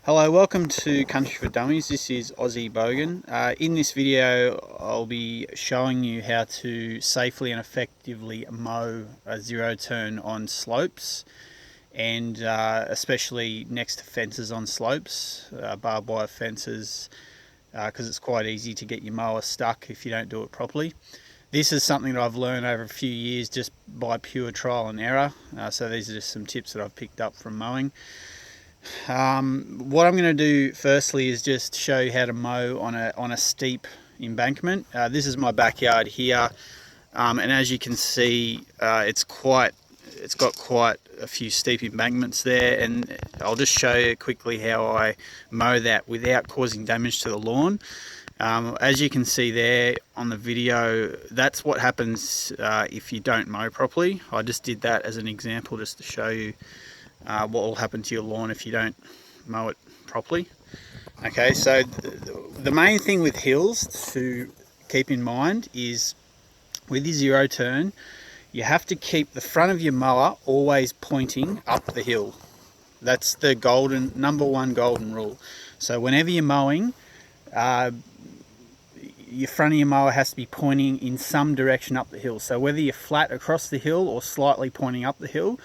Hello, welcome to Country for Dummies. This is Aussie Bogan. In this video, I'll be showing you how to safely and effectively mow a zero turn on slopes, and especially next to fences on slopes, barbed wire fences, because it's quite easy to get your mower stuck if you don't do it properly. This is something that I've learned over a few years just by pure trial and error. So these are just some tips that I've picked up from mowing. What I'm going to do firstly is just show you how to mow on a steep embankment. This is my backyard here, and as you can see, it's got quite a few steep embankments there, and I'll just show you quickly how I mow that without causing damage to the lawn. As you can see there on the video, that's what happens if you don't mow properly. I just did that as an example just to show you what will happen to your lawn if you don't mow it properly. Okay, so the main thing with hills to keep in mind is with your zero turn, you have to keep the front of your mower always pointing up the hill. That's the number one golden rule. So whenever you're mowing, your front of your mower has to be pointing in some direction up the hill. So whether you're flat across the hill or slightly pointing up the hill,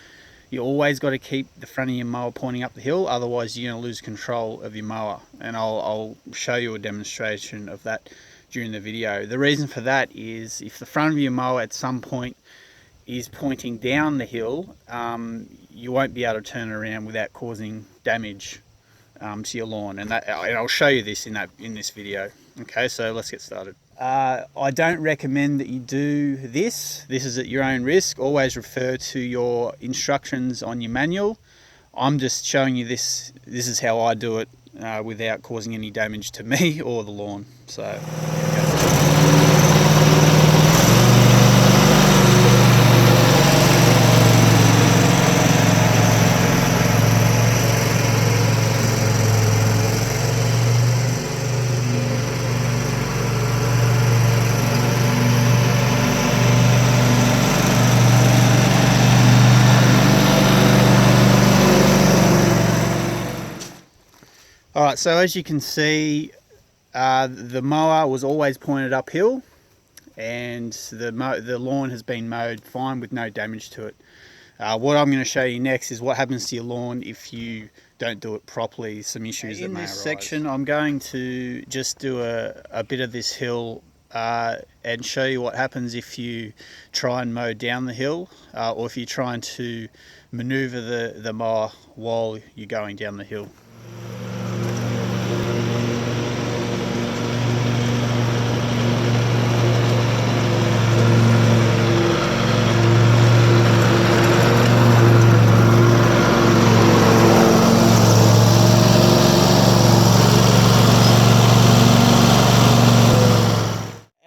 you always got to keep the front of your mower pointing up the hill, otherwise you're going to lose control of your mower. And I'll show you a demonstration of that during the video. The reason for that is if the front of your mower at some point is pointing down the hill, you won't be able to turn it around without causing damage to your lawn. And I'll show you this in this video. Okay, so let's get started. I don't recommend that you do this. This is at your own risk. Always refer to your instructions on your manual. I'm just showing you this. This is how I do it without causing any damage to me or the lawn. So, okay. Alright, so as you can see, the mower was always pointed uphill, and the lawn has been mowed fine with no damage to it. What I'm going to show you next is what happens to your lawn if you don't do it properly, some issues that may arise. In this section, I'm going to just do a bit of this hill and show you what happens if you try and mow down the hill, or if you're trying to maneuver the mower while you're going down the hill.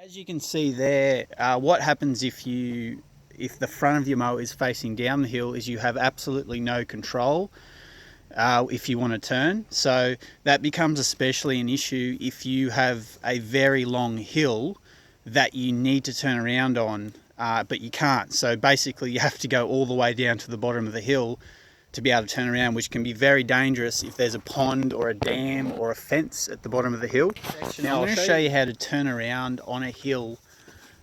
As you can see there, what happens if the front of your mower is facing down the hill is you have absolutely no control if you want to turn. So that becomes especially an issue if you have a very long hill that you need to turn around on, but you can't. So basically you have to go all the way down to the bottom of the hill to be able to turn around, which can be very dangerous if there's a pond or a dam or a fence at the bottom of the hill. Now I'm going to show you how to turn around on a hill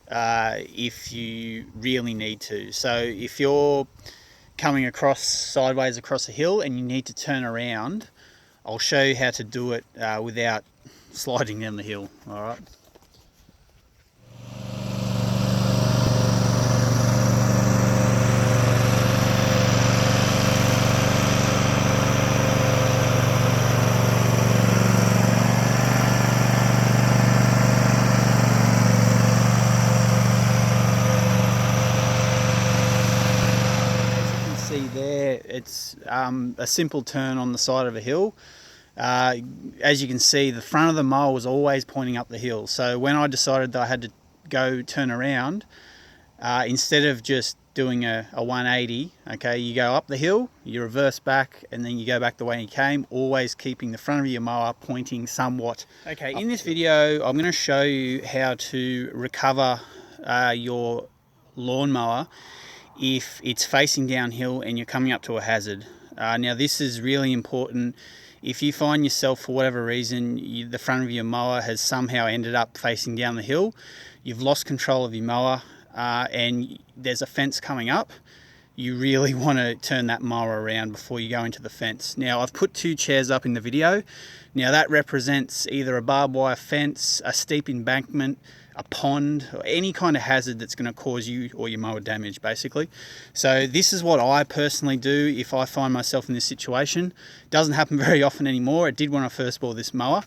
if you really need to. So if you're coming sideways across a hill and you need to turn around, I'll show you how to do it without sliding down the hill. All right. There, it's a simple turn on the side of a hill. As you can see, the front of the mower was always pointing up the hill. So when I decided that I had to go turn around, instead of just doing a 180, okay, you go up the hill, you reverse back, and then you go back the way you came, always keeping the front of your mower pointing somewhat. Okay, in this video, I'm going to show you how to recover your lawnmower if it's facing downhill and you're coming up to a hazard. Now this is really important. If you find yourself, for whatever reason, the front of your mower has somehow ended up facing down the hill, you've lost control of your mower, and there's a fence coming up, you really want to turn that mower around before you go into the fence. Now I've put 2 chairs up in the video. Now that represents either a barbed wire fence, a steep embankment, a pond, or any kind of hazard that's going to cause you or your mower damage, basically. So this is what I personally do if I find myself in this situation. It doesn't happen very often anymore. It did when I first bought this mower,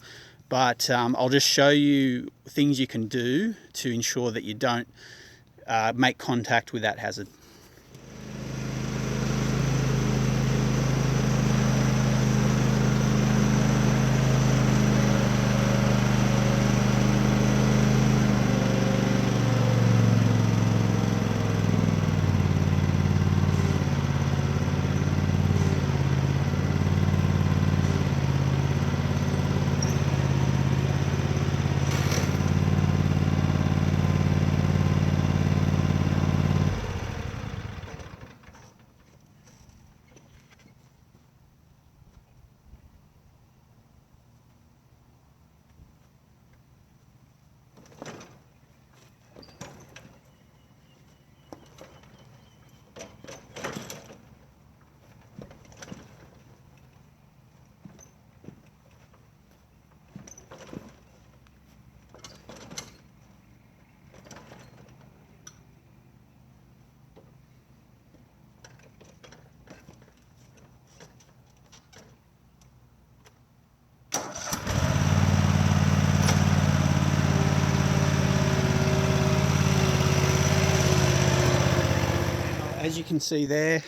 but I'll just show you things you can do to ensure that you don't make contact with that hazard. As you can see there,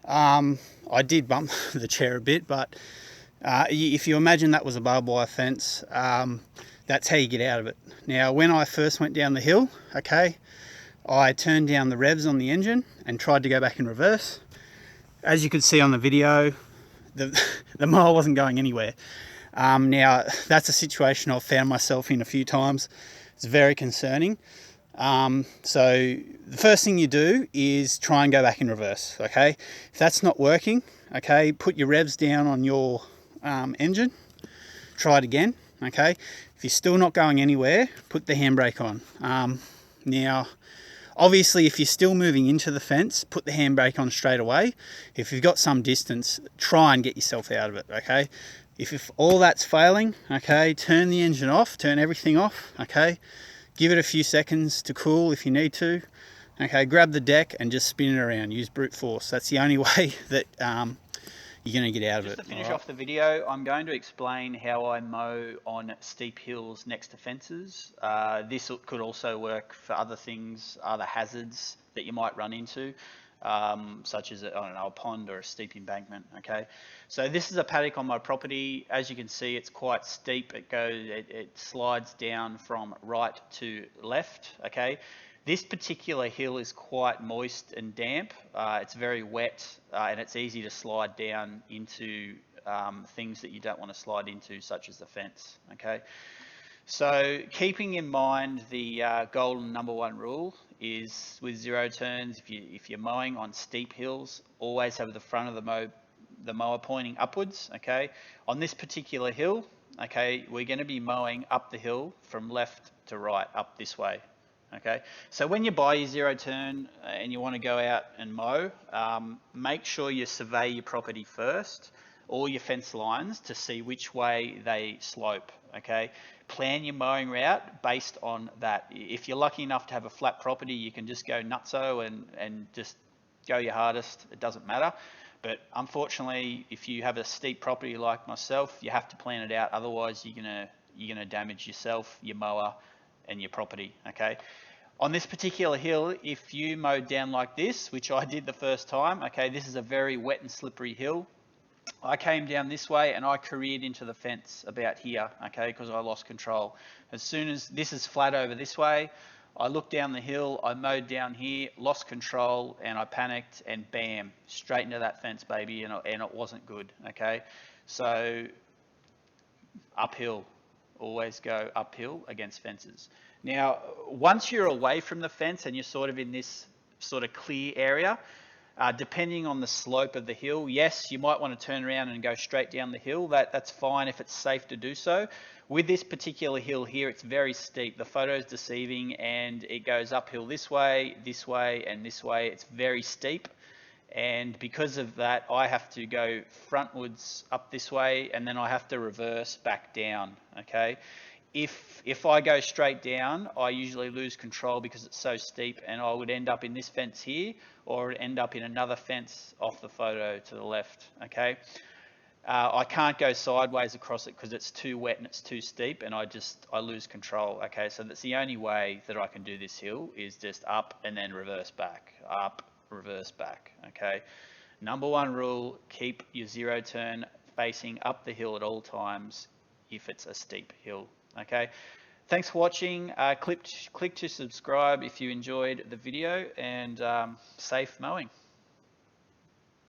I did bump the chair a bit, but if you imagine that was a barbed wire fence, that's how you get out of it. Now, when I first went down the hill, okay, I turned down the revs on the engine and tried to go back in reverse. As you could see on the video, the mower wasn't going anywhere. Now, that's a situation I've found myself in a few times. It's very concerning. So the first thing you do is try and go back in reverse, okay? If that's not working, okay, put your revs down on your engine, try it again, okay? If you're still not going anywhere, put the handbrake on. Now, obviously, if you're still moving into the fence, put the handbrake on straight away. If you've got some distance, try and get yourself out of it, okay? If all that's failing, okay, turn the engine off, turn everything off, okay? Give it a few seconds to cool if you need to. Okay, grab the deck and just spin it around. Use brute force. That's the only way that you're going to get out of it. Just to finish off the video, I'm going to explain how I mow on steep hills next to fences. This could also work for other things, other hazards that you might run into, such as, I don't know, a pond or a steep embankment, okay? So this is a paddock on my property. As you can see, it's quite steep. It slides down from right to left, okay? This particular hill is quite moist and damp. It's very wet, and it's easy to slide down into things that you don't want to slide into, such as the fence, okay? So keeping in mind the golden #1 rule is with zero turns, if you're mowing on steep hills, always have the front of the mower pointing upwards, okay? On this particular hill, okay, we're going to be mowing up the hill from left to right, up this way, okay? So when you buy your zero turn and you want to go out and mow, make sure you survey your property first, all your fence lines, to see which way they slope, okay? Plan your mowing route based on that. If you're lucky enough to have a flat property, you can just go nutso and just go your hardest. It doesn't matter. But unfortunately, if you have a steep property like myself, you have to plan it out. Otherwise, you're gonna damage yourself, your mower, and your property, okay? On this particular hill, if you mowed down like this, which I did the first time, okay, this is a very wet and slippery hill. I came down this way and I careered into the fence about here, okay, because I lost control. As soon as this is flat over this way, I looked down the hill, I mowed down here, lost control, and I panicked, and bam, straight into that fence, baby, and it wasn't good, okay? So uphill, always go uphill against fences. Now, once you're away from the fence and you're sort of in this sort of clear area, Depending on the slope of the hill, yes, you might want to turn around and go straight down the hill. That's fine if it's safe to do so. With this particular hill here, it's very steep. The photo is deceiving, and it goes uphill this way, and this way. It's very steep. And because of that, I have to go frontwards up this way, and then I have to reverse back down, okay? If I go straight down, I usually lose control because it's so steep, and I would end up in this fence here, or end up in another fence off the photo to the left, okay? I can't go sideways across it because it's too wet and it's too steep, and I lose control, okay? So that's the only way that I can do this hill, is just up and then reverse back, up, reverse back, okay? Number one rule, keep your zero turn facing up the hill at all times if it's a steep hill, okay? Thanks for watching. Click to subscribe if you enjoyed the video, and safe mowing.